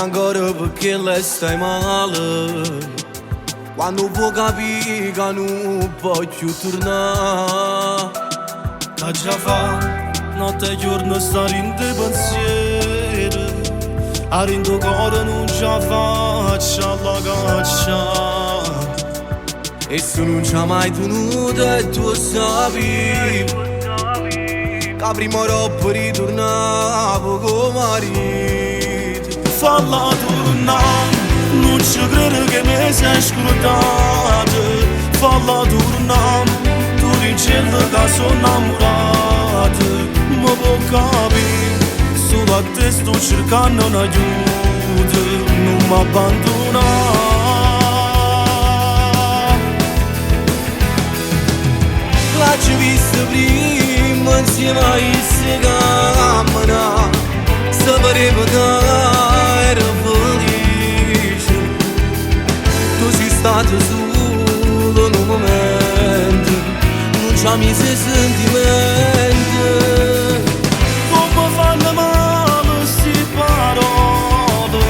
ancora perché lei stai male. Quando può capire che non voglio tornare. Da già fa, notte e giorno stare in te pensiero. A rindo cuore non ce la faccia alla caccia. E se non c'ha mai tenuto e tu sapevi che prima roba ritornavo come marito. Falla tornare, non ci credo che mi sei scordato. Falla tornare, tu dicevi che sono innamorato. Ma può capire, solo a te sto cercando un aiuto. Non mi abbandonare. L'ho vista prima insieme a queste cammina. Sapeva che era felice. Tu sei stato solo in un momento, non c'ha messo sentimento. Come fanno male sti parole.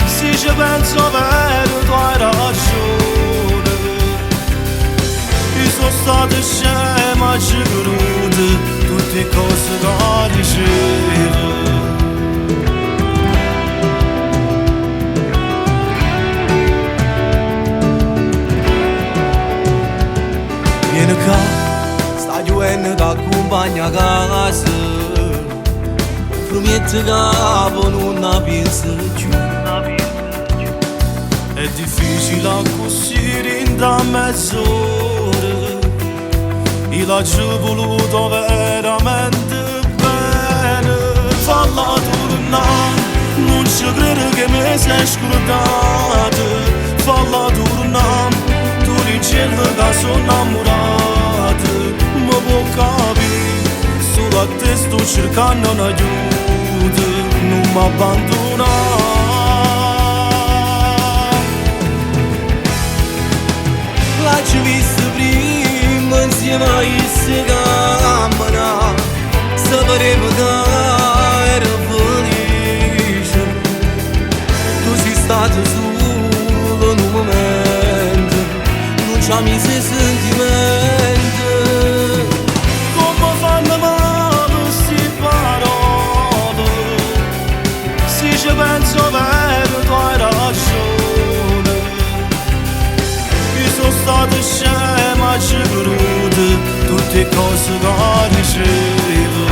Se ci penso vero tu hai ragione. Io sono stato scema, ci credo tutte cose che dicevo. Vieni qua, sta giovendo che accompagna a casa. Prometto che non la penso più. È difficile così in da mezz'ora. Io l'ho voluto veramente bene. Falla tornare, non ci credo che mi sei scordato. Falla tornare, tu dicevi che sono innamorato. Ma può capire, solo a te sto cercando un aiuto. Non mi abbandonare. L'ho vista prima insieme a queste cammina. Sapeva che era felice. Tu sei stato solo in un momento, non c'ha messo sentimento. Come fanno male sti parole. Se ci penso vero tu hai ragione. Io sono stato scema, ci credo tutte cose che dicevo.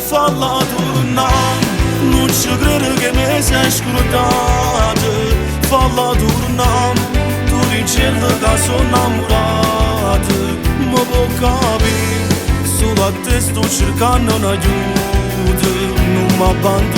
Falla tornare, non ci credo che mi sei scordato. Falla tornare, tu dicevi che sono innamorato. Ma può capire, solo a te sto cercando un aiuto. Non mi abbandono.